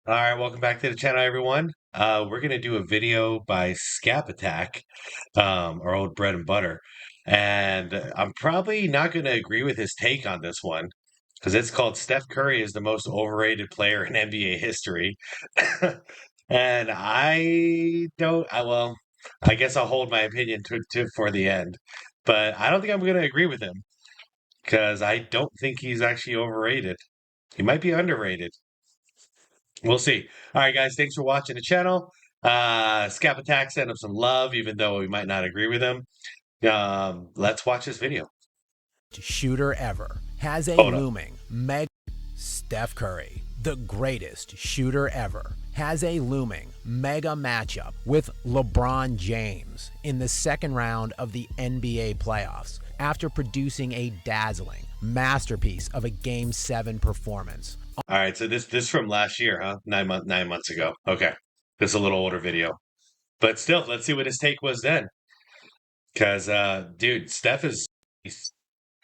All right, welcome back to the channel, everyone. We're gonna do a video by Scap Attack, our old bread and butter, and I'm probably not gonna agree with his take on this one because it's called Steph Curry is the most overrated player in NBA history, and I don't. Well, I guess I'll hold my opinion to for the end, but I don't think I'm gonna agree with him because I don't think he's actually overrated. He might be underrated. We'll see. All right, guys. Thanks for watching the channel. Scap Attack sent him some love, even though we might not agree with him. Let's watch this video. Shooter ever has a Hold up. looming mega. Steph Curry, the greatest shooter ever, has a looming mega matchup with LeBron James in the second round of the NBA playoffs after producing a dazzling masterpiece of a Game 7 performance. All right. So this from last year, huh? 9 months ago. Okay. This is a little older video, but still, let's see what his take was then. Because, dude, Steph is.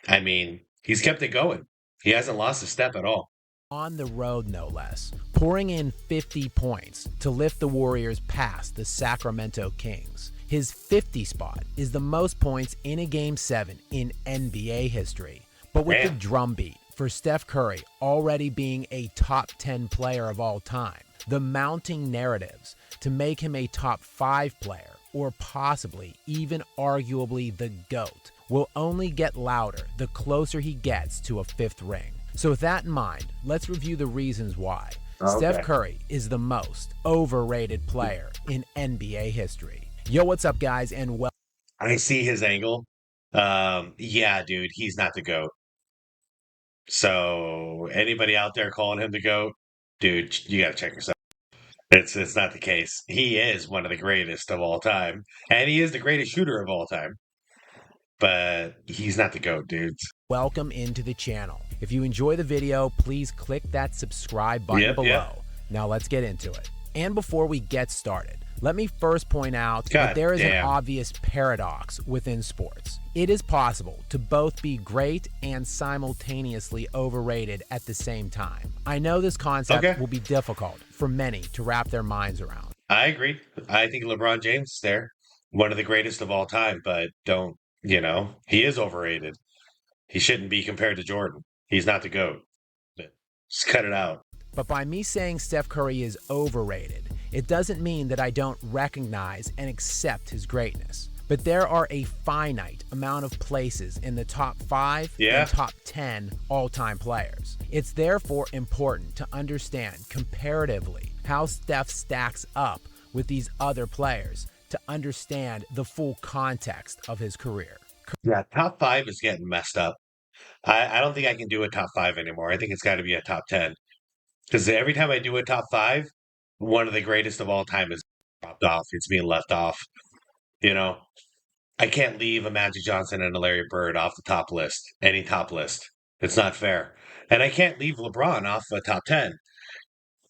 I mean, he's kept it going. He hasn't lost a step at all. On the road, no less, pouring in 50 points to lift the Warriors past the Sacramento Kings. His 50 spot is the most points in a Game 7 in NBA history. But with the drumbeat for Steph Curry already being a top 10 player of all time, the mounting narratives to make him a top 5 player, or possibly even arguably the GOAT, will only get louder the closer he gets to a 5th ring. So with that in mind, let's review the reasons why Steph Curry is the most overrated player in NBA history. Yo, what's up, guys, and welcome. I see his angle. Yeah, dude, he's not the GOAT. So anybody out there calling him the GOAT, dude, you gotta check yourself. It's not the case. He is one of the greatest of all time, and he is the greatest shooter of all time. But he's not the GOAT, dudes. Welcome into the channel. If you enjoy the video, please click that subscribe button below. Now let's get into it. And before we get started, let me first point out that there is an obvious paradox within sports. It is possible to both be great and simultaneously overrated at the same time. I know this concept will be difficult for many to wrap their minds around. I agree. I think LeBron James is there, one of the greatest of all time, but he is overrated. He shouldn't be compared to Jordan. He's not the GOAT. Just cut it out. But by me saying Steph Curry is overrated, it doesn't mean that I don't recognize and accept his greatness. But there are a finite amount of places in the top 5 and top 10 all-time players. It's therefore important to understand comparatively how Steph stacks up with these other players to understand the full context of his career. Yeah, top 5 is getting messed up. I don't think I can do a top 5 anymore. I think it's got to be a top 10. Because every time I do a top 5, one of the greatest of all time is dropped off. It's being left off. I can't leave a Magic Johnson and a Larry Bird off the top list, any top list. It's not fair. And I can't leave LeBron off a top 10.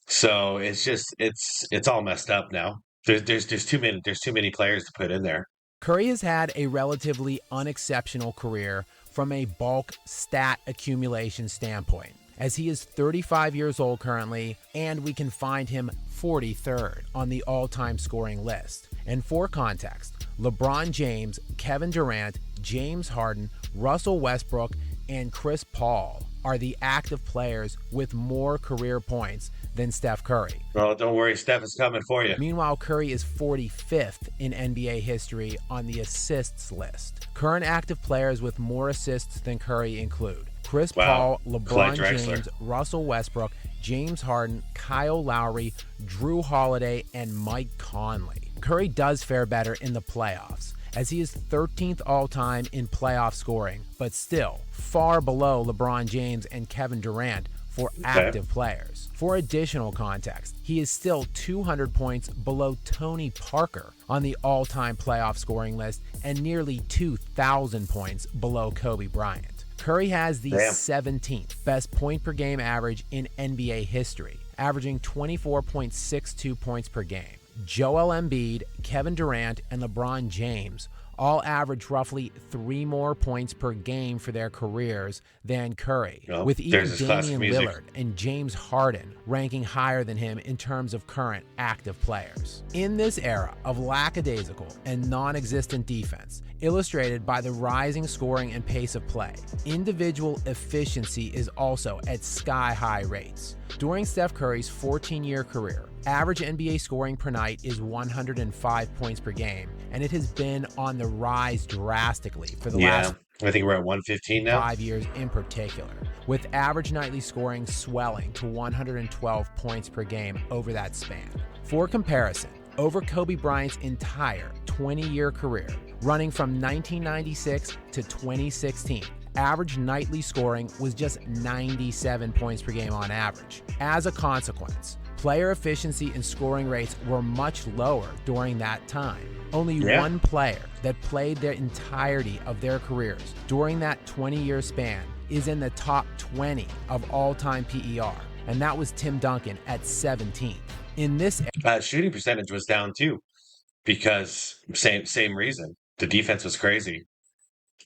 So it's all messed up now. There's too many players to put in there. Curry has had a relatively unexceptional career from a bulk stat accumulation standpoint, as he is 35 years old currently, and we can find him 43rd on the all-time scoring list. And for context, LeBron James, Kevin Durant, James Harden, Russell Westbrook, and Chris Paul are the active players with more career points than Steph Curry. Well, don't worry, Steph is coming for you. Meanwhile, Curry is 45th in NBA history on the assists list. Current active players with more assists than Curry include Chris Paul, LeBron James, Russell Westbrook, James Harden, Kyle Lowry, Drew Holiday, and Mike Conley. Curry does fare better in the playoffs, as he is 13th all-time in playoff scoring, but still far below LeBron James and Kevin Durant for active players. For additional context, he is still 200 points below Tony Parker on the all-time playoff scoring list and nearly 2,000 points below Kobe Bryant. Curry has the 17th best point per game average in NBA history, averaging 24.62 points per game. Joel Embiid, Kevin Durant, and LeBron James all averaged roughly 3 more points per game for their careers than Curry, Oh, with there's even his classic Damian music. Lillard and James Harden ranking higher than him in terms of current active players. In this era of lackadaisical and non-existent defense, illustrated by the rising scoring and pace of play, individual efficiency is also at sky-high rates. During Steph Curry's 14-year career, average NBA scoring per night is 105 points per game, and it has been on the rise drastically for the Yeah, last I think we're at 115 now. 5 years in particular, with average nightly scoring swelling to 112 points per game over that span. For comparison, over Kobe Bryant's entire 20-year career, running from 1996 to 2016, average nightly scoring was just 97 points per game on average. As a consequence, player efficiency and scoring rates were much lower during that time. Only one player that played the entirety of their careers during that 20-year span is in the top 20 of all-time PER, and that was Tim Duncan at 17. In this shooting percentage was down too because same reason. The defense was crazy.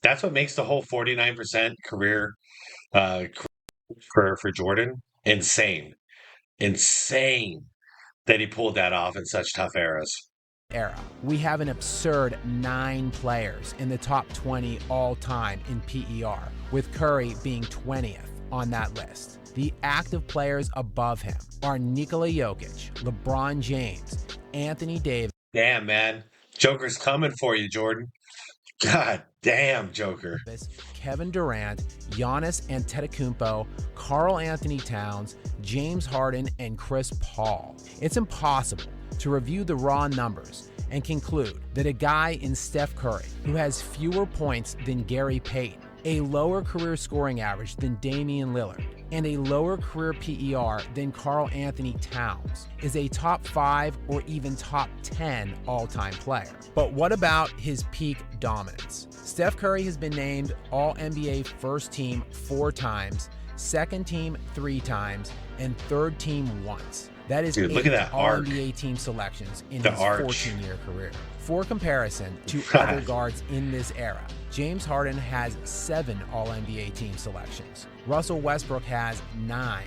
That's what makes the whole 49% career uh, for Jordan insane. Insane that he pulled that off in such tough eras. era, we have an absurd 9 players in the top 20 all-time in PER, with Curry being 20th on that list. The active players above him are Nikola Jokic, LeBron James, Anthony Davis. Damn, man. Joker's coming for you, Jordan. God damn, Joker. Kevin Durant, Giannis Antetokounmpo, Karl Anthony Towns, James Harden, and Chris Paul. It's impossible to review the raw numbers and conclude that a guy in Steph Curry, who has fewer points than Gary Payton, a lower career scoring average than Damian Lillard, and a lower career PER than Karl Anthony Towns, is a top 5 or even top 10 all-time player. But what about his peak dominance? Steph Curry has been named All-NBA First Team 4 times, Second Team 3 times, and Third Team once. That is Dude, look at 8 that arc. All-NBA team selections in The his arch. 14-year career. For comparison to other guards in this era, James Harden has 7 All-NBA team selections, Russell Westbrook has 9,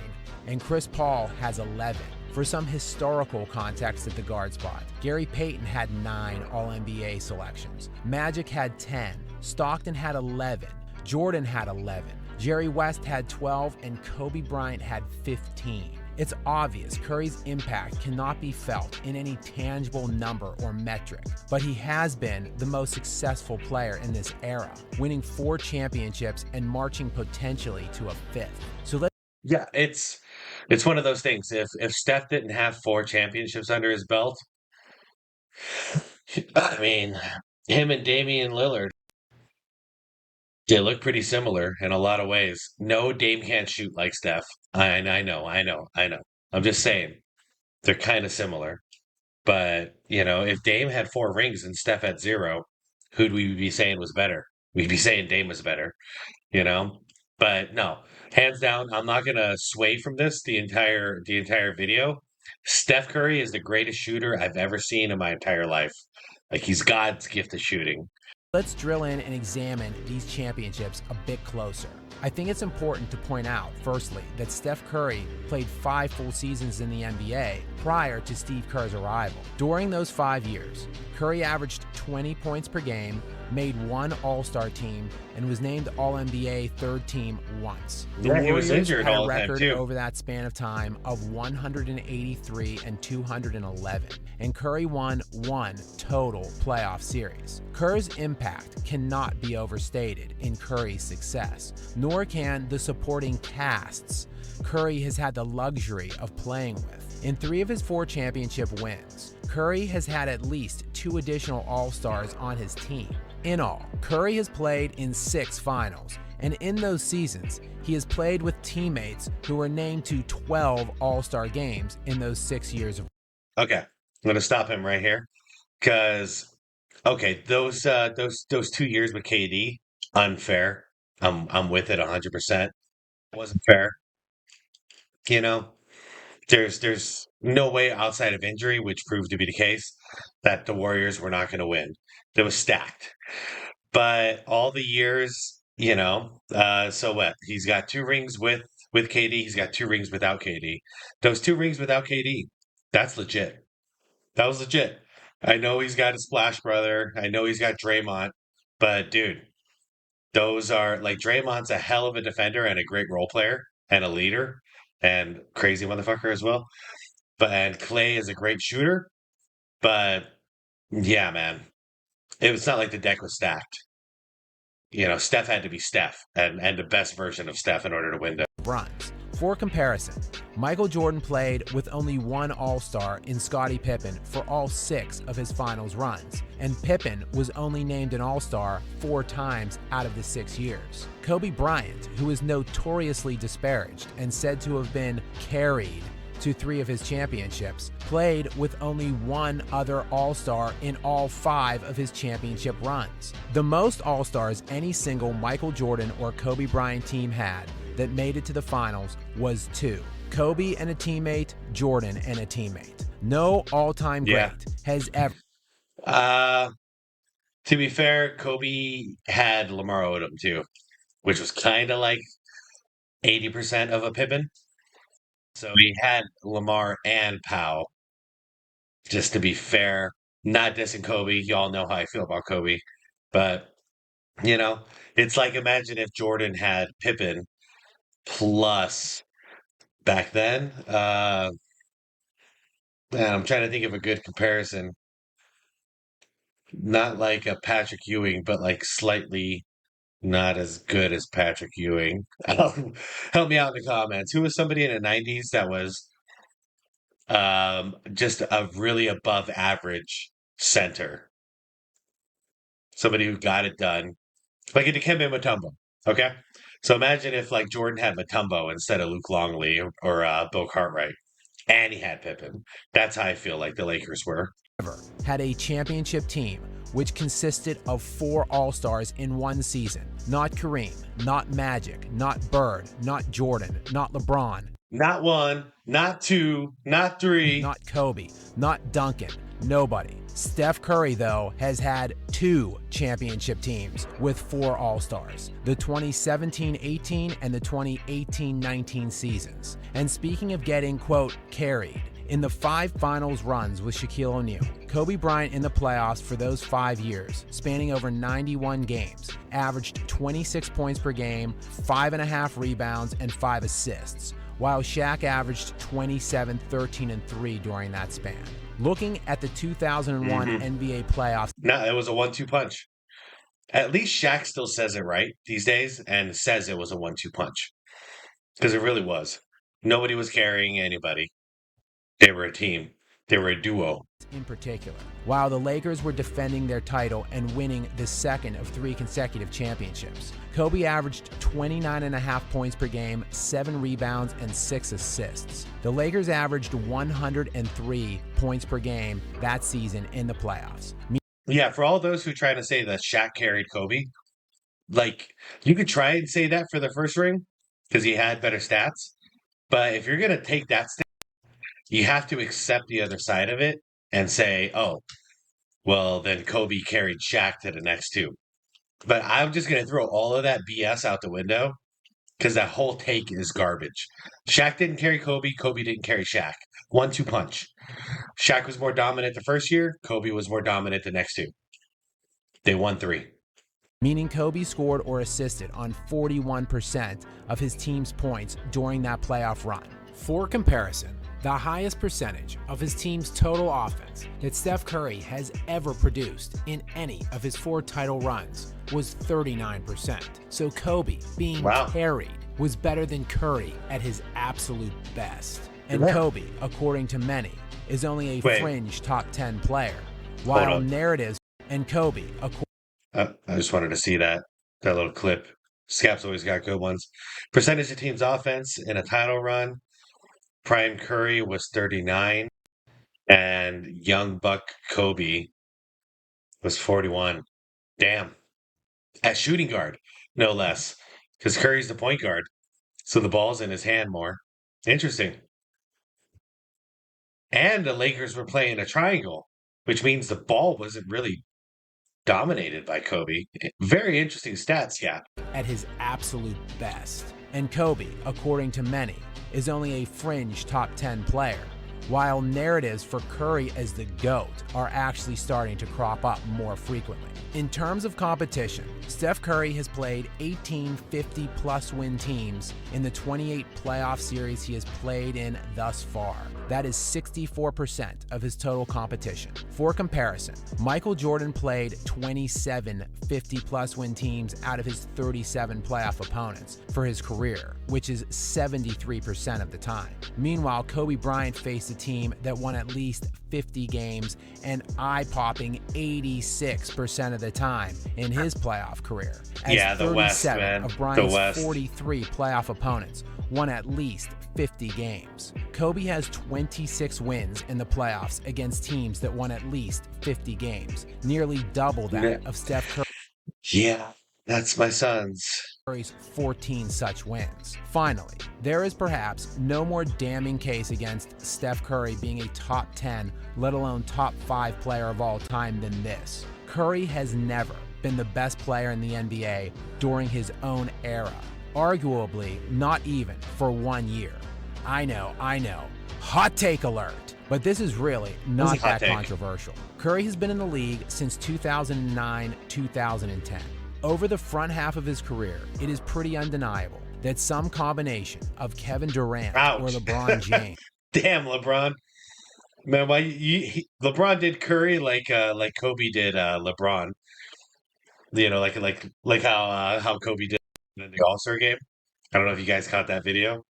and Chris Paul has 11. For some historical context at the guard spot, Gary Payton had 9 All-NBA selections, Magic had 10, Stockton had 11, Jordan had 11, Jerry West had 12, and Kobe Bryant had 15. It's obvious Curry's impact cannot be felt in any tangible number or metric, but he has been the most successful player in this era, winning 4 championships and marching potentially to a 5th. So let's Yeah, it's one of those things. If Steph didn't have 4 championships under his belt, I mean, him and Damian Lillard, they look pretty similar in a lot of ways. No, Dame can't shoot like Steph. I know. I'm just saying they're kind of similar. But if Dame had 4 rings and Steph had 0, who'd we be saying was better? We'd be saying Dame was better. you know. But no, hands down, I'm not gonna sway from this the entire video. Steph Curry is the greatest shooter I've ever seen in my entire life. Like he's God's gift of shooting. Let's drill in and examine these championships a bit closer. I think it's important to point out, firstly, that Steph Curry played 5 full seasons in the NBA prior to Steve Kerr's arrival. During those 5 years, Curry averaged 20 points per game, made 1 All-Star team, and was named All-NBA third team once. The Yeah, he was Warriors injured had a all the time, record too. over that span of time of 183 and 211, and Curry won 1 total playoff series. Kerr's impact cannot be overstated in Curry's success, nor can the supporting casts Curry has had the luxury of playing with. In 3 of his 4 championship wins, Curry has had at least 2 additional All-Stars on his team. In all, Curry has played in 6 finals, and in those seasons, he has played with teammates who were named to 12 All-Star games in those 6 years of. Okay, I'm gonna stop him right here because okay, those 2 years with KD, unfair. I'm with it 100%. Wasn't fair. You know, There's no way outside of injury, which proved to be the case, that the Warriors were not going to win. It was stacked. But all the years, so what? He's got two rings with KD. He's got two rings without KD. Those two rings without KD, that's legit. That was legit. I know he's got a Splash Brother. I know he's got Draymond, but dude, those are like Draymond's a hell of a defender and a great role player and a leader and crazy motherfucker as well. But and Clay is a great shooter. But yeah, man, it was not like the deck was stacked. Steph had to be Steph and the best version of Steph in order to win. Runs. For comparison, Michael Jordan played with only one All-Star in Scottie Pippen for all 6 of his finals runs, and Pippen was only named an All-Star 4 times out of the 6 years. Kobe Bryant, who is notoriously disparaged and said to have been carried to 3 of his championships, played with only one other All-Star in all 5 of his championship runs. The most All-Stars any single Michael Jordan or Kobe Bryant team had that made it to the finals was 2. Kobe and a teammate, Jordan and a teammate. No all-time great has ever. To be fair, Kobe had Lamar Odom too, which was kind of like 80% of a Pippen. So he had Lamar and Powell. Just to be fair, not dissing Kobe. Y'all know how I feel about Kobe, but it's like imagine if Jordan had Pippen plus back then. Man, I'm trying to think of a good comparison. Not like a Patrick Ewing, but like slightly not as good as Patrick Ewing. Help me out in the comments. Who was somebody in the 90s that was just a really above average center? Somebody who got it done. Like a Dikembe Mutombo. Okay. So imagine if like Jordan had Mutombo instead of Luke Longley or Bill Cartwright. And he had Pippen. That's how I feel like the Lakers were. Had a championship team which consisted of 4 All-Stars in one season. Not Kareem, not Magic, not Bird, not Jordan, not LeBron. Not 1, not 2, not 3. Not Kobe, not Duncan, nobody. Steph Curry, though, has had 2 championship teams with 4 All-Stars, the 2017-18 and the 2018-19 seasons. And speaking of getting, quote, carried, in the 5 finals runs with Shaquille O'Neal, Kobe Bryant in the playoffs for those 5 years, spanning over 91 games, averaged 26 points per game, 5.5 rebounds, and 5 assists, while Shaq averaged 27, 13, and 3 during that span. Looking at the 2001 NBA playoffs. No, it was a 1-2 punch. At least Shaq still says it right these days and says it was a 1-2 punch. Because it really was. Nobody was carrying anybody. They were a team. They were a duo. In particular, while the Lakers were defending their title and winning the second of 3 consecutive championships, Kobe averaged 29.5 points per game, 7 rebounds, and 6 assists. The Lakers averaged 103 points per game that season in the playoffs. Yeah, for all those who try to say that Shaq carried Kobe, like, you could try and say that for the first ring because he had better stats. But if you're going to take that step, you have to accept the other side of it and say, oh, well, then Kobe carried Shaq to the next 2. But I'm just going to throw all of that BS out the window because that whole take is garbage. Shaq didn't carry Kobe. Kobe didn't carry Shaq. 1-2 punch. Shaq was more dominant the first year. Kobe was more dominant the next 2. They won 3. Meaning Kobe scored or assisted on 41% of his team's points during that playoff run. For comparison, the highest percentage of his team's total offense that Steph Curry has ever produced in any of his 4 title runs was 39%. So Kobe, being carried, was better than Curry at his absolute best. And Kobe, according to many, is only a fringe top 10 player, while narratives and Kobe, I just wanted to see that little clip. Scap's always got good ones. Percentage of team's offense in a title run. Prime Curry was 39, and young buck Kobe was 41. Damn. At shooting guard, no less, because Curry's the point guard, so the ball's in his hand more. Interesting. And the Lakers were playing a triangle, which means the ball wasn't really dominated by Kobe. Very interesting stats, yeah. At his absolute best. And Kobe, according to many, is only a fringe top 10 player, while narratives for Curry as the GOAT are actually starting to crop up more frequently. In terms of competition, Steph Curry has played 18 50-plus win teams in the 28 playoff series he has played in thus far. That is 64% of his total competition. For comparison, Michael Jordan played 27 50-plus win teams out of his 37 playoff opponents for his career, which is 73% of the time. Meanwhile, Kobe Bryant faced a team that won at least 50 games an eye-popping 86% of the time in his playoff career, as Yeah, the West, 37 man. of The Bryant's West. 43 playoff opponents won at least 50 games. Kobe has 26 wins in the playoffs against teams that won at least 50 games, nearly double that of Steph Yeah, that's my son's. Curry's 14 such wins. Finally, there is perhaps no more damning case against Steph Curry being a top 10, let alone top 5 player of all time than this. Curry has never been the best player in the NBA during his own era, arguably not even for 1 year. I know. Hot take alert. But this is really not that controversial. Curry has been in the league since 2009-2010. Over the front half of his career, it is pretty undeniable that some combination of Kevin Durant or LeBron James. Damn, LeBron. Man, why LeBron did Curry like Kobe did LeBron. You know, like how Kobe did in the All-Star game. I don't know if you guys caught that video,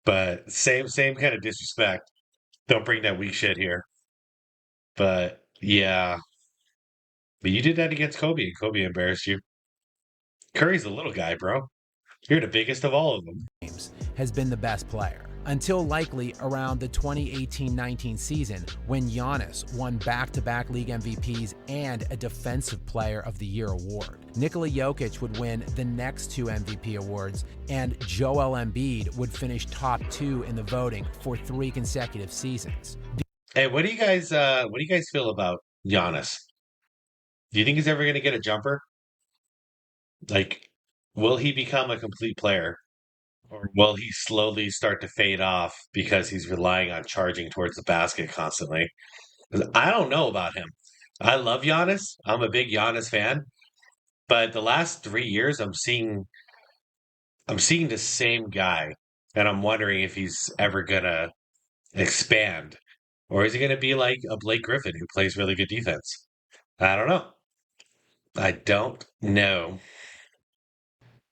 but same kind of disrespect. Don't bring that weak shit here. But yeah, but you did that against Kobe, and Kobe embarrassed you. Curry's a little guy, bro. You're the biggest of all of them. Has been the best player, until likely around the 2018-19 season when Giannis won back-to-back league MVPs and a Defensive Player of the Year award. Nikola Jokic would win the next 2 MVP awards, and Joel Embiid would finish top 2 in the voting for 3 consecutive seasons. Hey, what do you guys feel about Giannis? Do you think he's ever going to get a jumper? Like, will he become a complete player? Or will he slowly start to fade off because he's relying on charging towards the basket constantly? 'Cause I don't know about him. I love Giannis. I'm a big Giannis fan, but the last 3 years I'm seeing the same guy, and I'm wondering if he's ever gonna expand, or is he gonna be like a Blake Griffin who plays really good defense? I don't know. I don't know.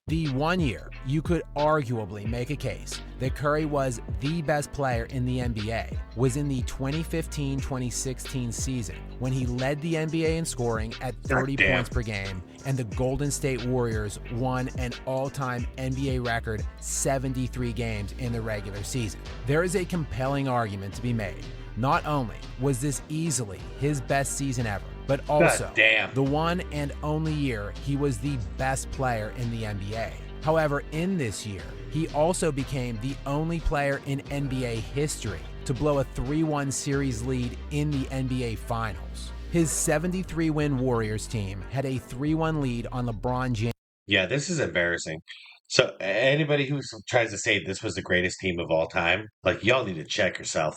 The 1 year you could arguably make a case that Curry was the best player in the NBA was in the 2015-2016 season when he led the NBA in scoring at 30 points per game, and the Golden State Warriors won an all-time NBA record 73 games in the regular season. There is a compelling argument to be made. Not only was this easily his best season ever, but also the one and only year he was the best player in the NBA. However, in this year, he also became the only player in NBA history to blow a 3-1 series lead in the NBA Finals. His 73-win Warriors team had a 3-1 lead on LeBron James. Yeah, this is embarrassing. So anybody who tries to say this was the greatest team of all time, like y'all need to check yourself.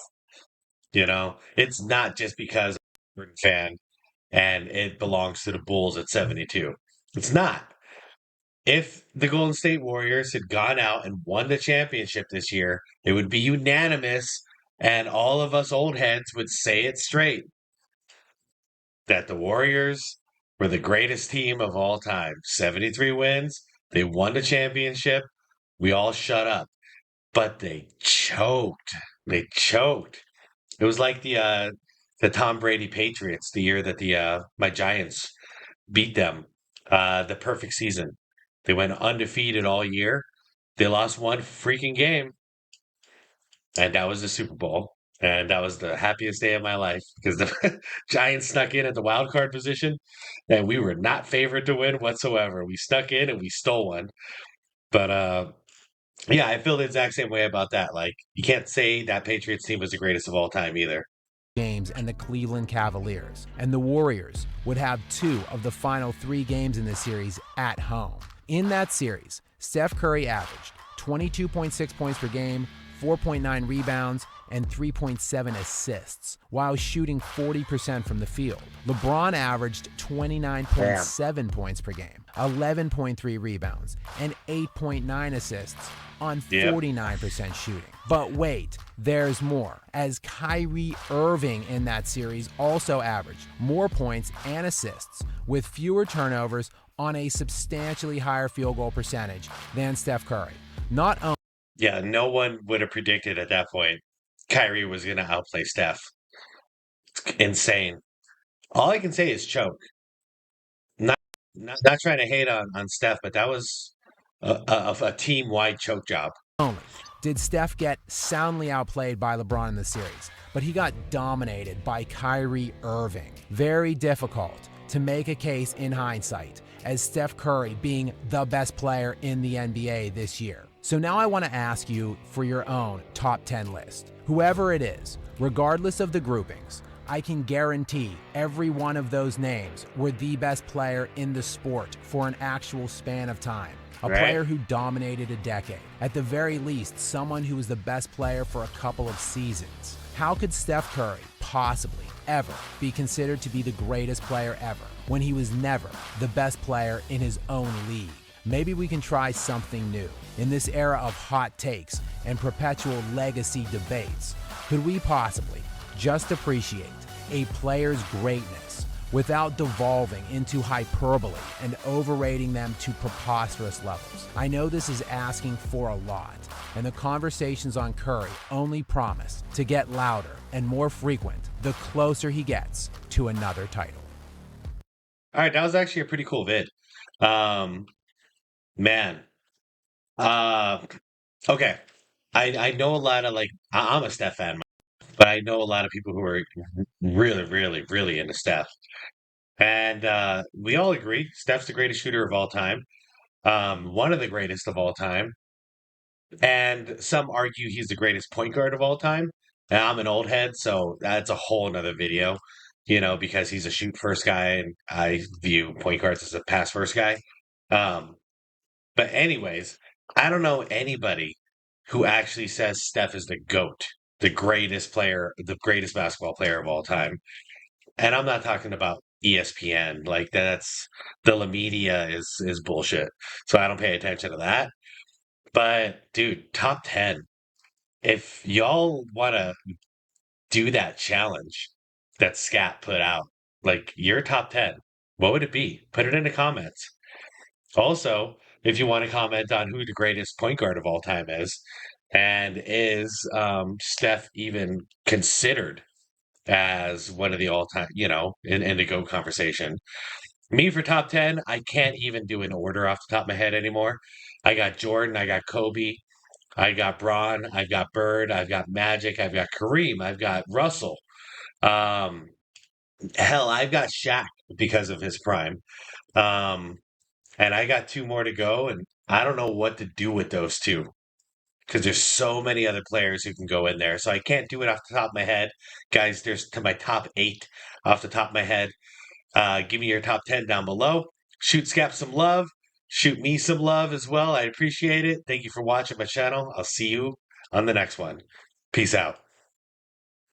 You know, it's not just because I'm a fan and it belongs to the Bulls at 72. It's not. If the Golden State Warriors had gone out and won the championship this year, it would be unanimous, and all of us old heads would say it straight that the Warriors were the greatest team of all time. 73 wins, they won the championship. We all shut up, but they choked. They choked. It was like the Tom Brady Patriots, the year that the my Giants beat them, the perfect season. They went undefeated all year. They lost one freaking game, and that was the Super Bowl. And that was the happiest day of my life because the Giants snuck in at the wild card position, and we were not favored to win whatsoever. We snuck in and we stole one. But Yeah, I feel the exact same way about that. Like, you can't say that Patriots team was the greatest of all time either. Games and the Cleveland Cavaliers, and the Warriors would have 2 of the final 3 games in this series at home. In that series, Steph Curry averaged 22.6 points per game, 4.9 rebounds, and 3.7 assists, while shooting 40% from the field. LeBron averaged Damn. 29.7 points per game, 11.3 rebounds, and 8.9 assists on Yep. 49% shooting. But wait, there's more, as Kyrie Irving in that series also averaged more points and assists with fewer turnovers on a substantially higher field goal percentage than Steph Curry. Not only Yeah, no one would have predicted at that point Kyrie was going to outplay Steph. It's insane. All I can say is choke. Not not trying to hate on Steph, but that was a team wide choke job. did Steph get soundly outplayed by LeBron in the series, but he got dominated by Kyrie Irving. Very difficult to make a case in hindsight as Steph Curry being the best player in the NBA this year. So now I want to ask you for your own top 10 list. Whoever it is, regardless of the groupings, I can guarantee every one of those names were the best player in the sport for an actual span of time. A Right? player who dominated a decade. At the very least, someone who was the best player for a couple of seasons. How could Steph Curry possibly ever be considered to be the greatest player ever when he was never the best player in his own league? Maybe we can try something new. In this era of hot takes and perpetual legacy debates, could we possibly just appreciate a player's greatness without devolving into hyperbole and overrating them to preposterous levels? I know this is asking for a lot, and the conversations on Curry only promise to get louder and more frequent the closer he gets to another title. All right, that was actually a pretty cool vid. Um, man. Uh, okay. I know a lot of I'm a Steph fan, but I know a lot of people who are really, really, really into Steph. And we all agree Steph's the greatest shooter of all time, one of the greatest of all time. And some argue he's the greatest point guard of all time. And I'm an old head, so that's a whole another video, because he's a shoot first guy, and I view point guards as a pass first guy. Um, but anyways, I don't know anybody who actually says Steph is the GOAT, the greatest player, the greatest basketball player of all time. And I'm not talking about ESPN. Like, that's the La Media is bullshit. So I don't pay attention to that. But dude, top 10. If y'all want to do that challenge that Scat put out, like your top 10, what would it be? Put it in the comments. Also, if you want to comment on who the greatest point guard of all time is, and is Steph even considered as one of the all time, in the GOAT conversation. Me for top 10, I can't even do an order off the top of my head anymore. I got Jordan, I got Kobe, I got Braun, I've got Bird, I've got Magic, I've got Kareem, I've got Russell. Um, hell, I've got Shaq because of his prime. Um, and I got 2 more to go, and I don't know what to do with those two because there's so many other players who can go in there. So I can't do it off the top of my head. Guys, there's to my top 8 off the top of my head. Give me your top 10 down below. Shoot Scap some love. Shoot me some love as well. I appreciate it. Thank you for watching my channel. I'll see you on the next one. Peace out.